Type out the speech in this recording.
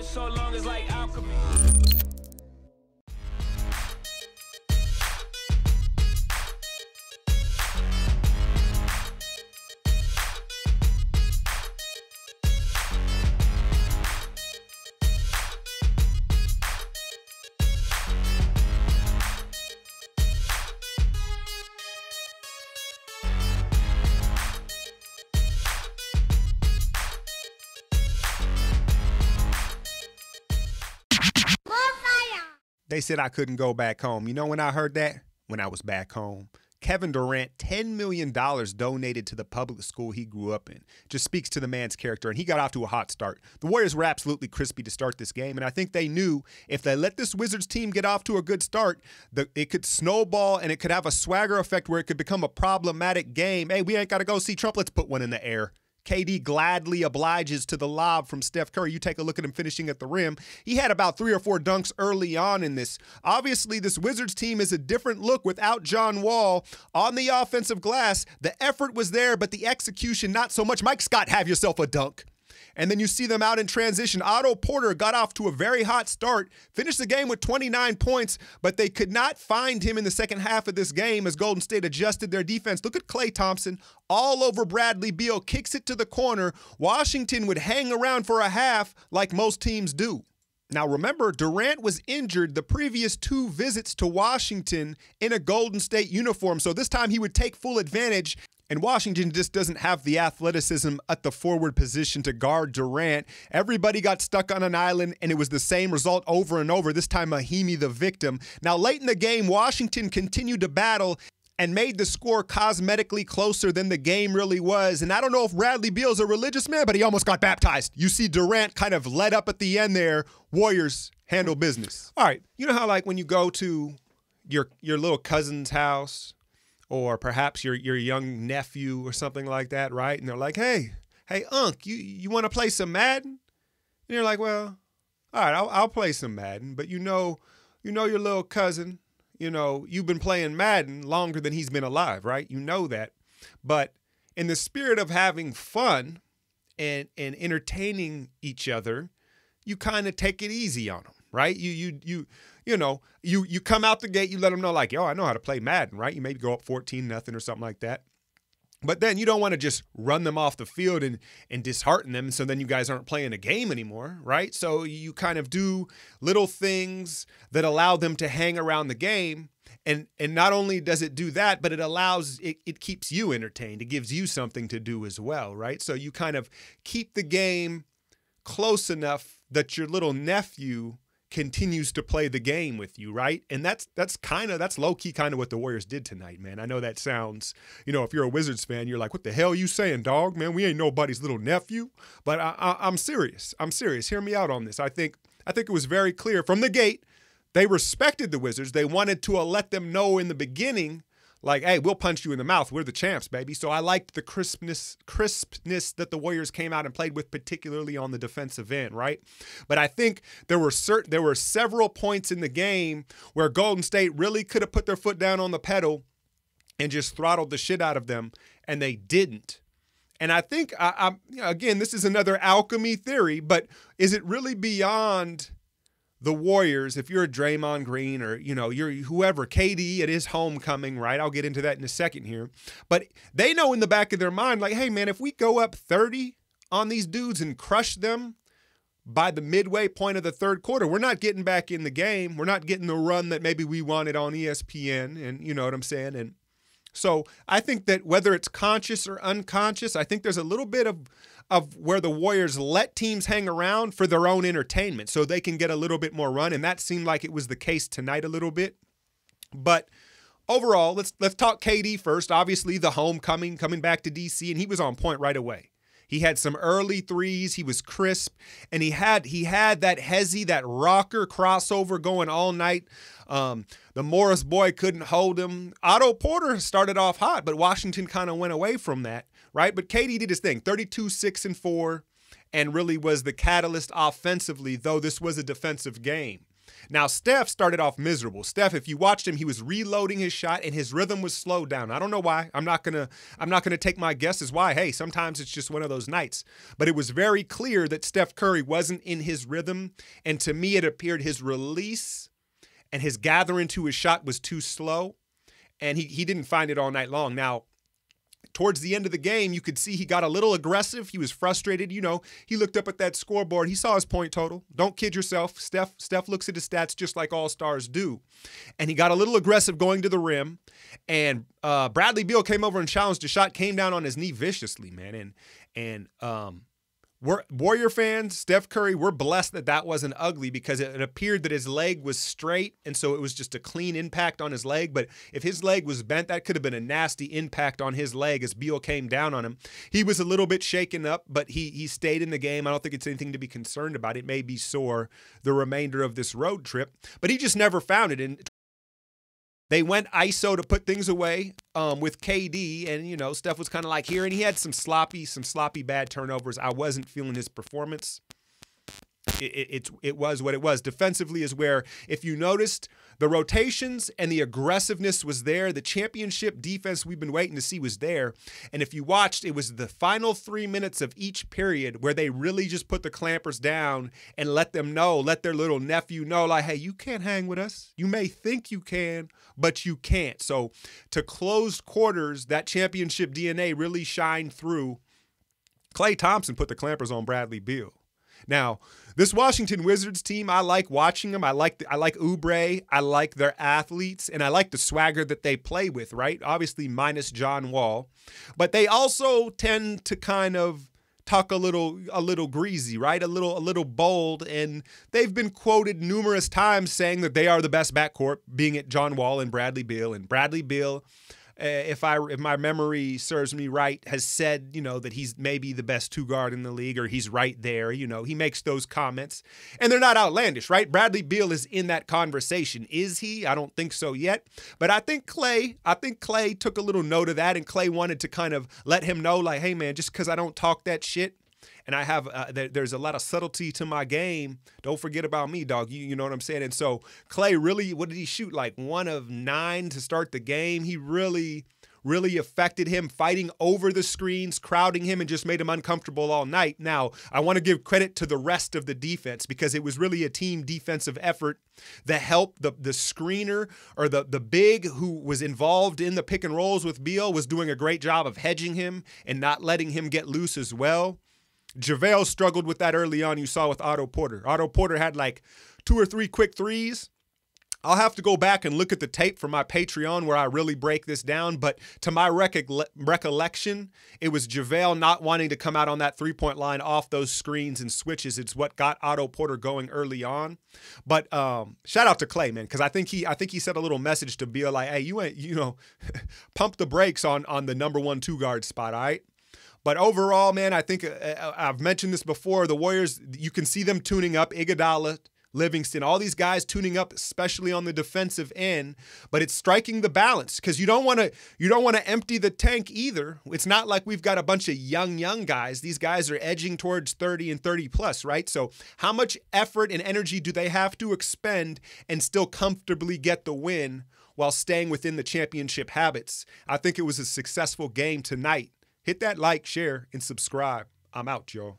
So long as like alchemy. They said I couldn't go back home. You know when I heard that? When I was back home. Kevin Durant, $10 million donated to the public school he grew up in. Just speaks to the man's character, and he got off to a hot start. The Warriors were absolutely crispy to start this game, and I think they knew if they let this Wizards team get off to a good start, it could snowball and it could have a swagger effect where it could become a problematic game. Hey, we ain't got to go see Trump. Let's put one in the air. KD gladly obliges to the lob from Steph Curry. You take a look at him finishing at the rim. He had about 3 or 4 dunks early on in this. Obviously, this Wizards team is a different look without John Wall on the offensive glass. The effort was there, but the execution not so much. Mike Scott, have yourself a dunk. And then you see them out in transition. Otto Porter got off to a very hot start, finished the game with 29 points, but they could not find him in the second half of this game as Golden State adjusted their defense. Look at Klay Thompson all over Bradley Beal, kicks it to the corner. Washington would hang around for a half like most teams do. Now remember, Durant was injured the previous 2 visits to Washington in a Golden State uniform, so this time he would take full advantage. And Washington just doesn't have the athleticism at the forward position to guard Durant. Everybody got stuck on an island, and it was the same result over and over, this time Mahimi the victim. Now, late in the game, Washington continued to battle and made the score cosmetically closer than the game really was. And I don't know if Bradley Beal's a religious man, but he almost got baptized. You see Durant kind of let up at the end there. Warriors handle business. All right, you know how like when you go to your little cousin's house, or perhaps your young nephew or something like that, right? And they're like, hey, Unc, you want to play some Madden? And you're like, well, all right, I'll play some Madden. But you know your little cousin, you've been playing Madden longer than he's been alive, right? You know that. But in the spirit of having fun and entertaining each other, you kind of take it easy on them, right? You come out the gate, you let them know like, yo, I know how to play Madden, right? You maybe go up 14-0 or something like that. But then you don't want to just run them off the field and dishearten them, so then you guys aren't playing a game anymore, right? So you kind of do little things that allow them to hang around the game. And not only does it do that, but it keeps you entertained. It gives you something to do as well, right? So you kind of keep the game close enough that your little nephew continues to play the game with you, right? And that's low-key kind of what the Warriors did tonight, man. I know that sounds, if you're a Wizards fan, you're like, what the hell you saying, dog? Man, we ain't nobody's little nephew. But I'm serious. I'm serious. Hear me out on this. I think it was very clear from the gate. They respected the Wizards. They wanted to let them know in the beginning, like, hey, we'll punch you in the mouth. We're the champs, baby. So I liked the crispness that the Warriors came out and played with, particularly on the defensive end, right? But I think there were several points in the game where Golden State really could have put their foot down on the pedal and just throttled the shit out of them, and they didn't. And I think, again, this is another alchemy theory, but is it really beyond the Warriors, if you're a Draymond Green or, you're whoever, KD at his homecoming, right? I'll get into that in a second here. But they know in the back of their mind, like, hey, man, if we go up 30 on these dudes and crush them by the midway point of the third quarter, we're not getting back in the game. We're not getting the run that maybe we wanted on ESPN, and you know what I'm saying? And so I think that whether it's conscious or unconscious, I think there's a little bit of where the Warriors let teams hang around for their own entertainment so they can get a little bit more run, and that seemed like it was the case tonight a little bit. But overall, let's talk KD first. Obviously, the homecoming, coming back to DC, and he was on point right away. He had some early threes. He was crisp, and he had that hezzy, that rocker crossover going all night. The Morris boy couldn't hold him. Otto Porter started off hot, but Washington kind of went away from that, right? But KD did his thing, 32, 6, and 4, and really was the catalyst offensively, though this was a defensive game. Now, Steph started off miserable. Steph, if you watched him, he was reloading his shot and his rhythm was slowed down. I don't know why. I'm not gonna take my guesses why. Hey, sometimes it's just one of those nights. But it was very clear that Steph Curry wasn't in his rhythm. And to me, it appeared his release and his gathering to his shot was too slow. And he didn't find it all night long. Now, towards the end of the game, you could see he got a little aggressive. He was frustrated. You know, he looked up at that scoreboard. He saw his point total. Don't kid yourself. Steph looks at his stats just like all stars do. And he got a little aggressive going to the rim. And Bradley Beal came over and challenged the shot, came down on his knee viciously, man. And we're Warrior fans, Steph Curry, we're blessed that that wasn't ugly because it appeared that his leg was straight, and so it was just a clean impact on his leg. But if his leg was bent, that could have been a nasty impact on his leg as Beal came down on him. He was a little bit shaken up, but he stayed in the game. I don't think it's anything to be concerned about. It may be sore the remainder of this road trip, but he just never found it. And they went ISO to put things away with KD, and, you know, Steph was kind of like here, and he had some sloppy bad turnovers. I wasn't feeling his performance. It was what it was. Defensively is where, if you noticed, the rotations and the aggressiveness was there. The championship defense we've been waiting to see was there. And if you watched, it was the final 3 minutes of each period where they really just put the clampers down and let their little nephew know, like, hey, you can't hang with us. You may think you can, but you can't. So to closed quarters, that championship DNA really shined through. Klay Thompson put the clampers on Bradley Beal. Now, this Washington Wizards team, I like watching them. I like Oubre. I like their athletes, and I like the swagger that they play with, right? Obviously, minus John Wall. But they also tend to kind of talk a little greasy, right? A little bold, and they've been quoted numerous times saying that they are the best backcourt, being it John Wall and Bradley Beal. And Bradley Beal, if my memory serves me right, has said, you know, that he's maybe the best two guard in the league, or he's right there. You know, he makes those comments, and they're not outlandish, right? Bradley Beal is in that conversation. Is he? I don't think so yet. But I think Klay took a little note of that, and Klay wanted to kind of let him know, like, hey, man, just because I don't talk that shit, and I have there's a lot of subtlety to my game, don't forget about me, dog. You know what I'm saying? And so Klay really, what did he shoot? Like 1 of 9 to start the game. He really affected him, fighting over the screens, crowding him, and just made him uncomfortable all night. Now, I want to give credit to the rest of the defense because it was really a team defensive effort that helped the screener, or the big who was involved in the pick and rolls with Beal, was doing a great job of hedging him and not letting him get loose as well. JaVale struggled with that early on. You saw with Otto Porter. Otto Porter had like 2 or 3 quick threes. I'll have to go back and look at the tape for my Patreon where I really break this down. But to my recollection, it was JaVale not wanting to come out on that three-point line off those screens and switches. It's what got Otto Porter going early on. But shout out to Klay, man, because I think he sent a little message to Beal like, hey, you ain't, you know, pump the brakes on the number 1 two-guard spot, all right? But overall, man, I think I've mentioned this before. The Warriors, you can see them tuning up. Iguodala, Livingston, all these guys tuning up, especially on the defensive end. But it's striking the balance because you don't want to empty the tank either. It's not like we've got a bunch of young guys. These guys are edging towards 30 and 30 plus, right? So how much effort and energy do they have to expend and still comfortably get the win while staying within the championship habits? I think it was a successful game tonight. Hit that like, share, and subscribe. I'm out, y'all.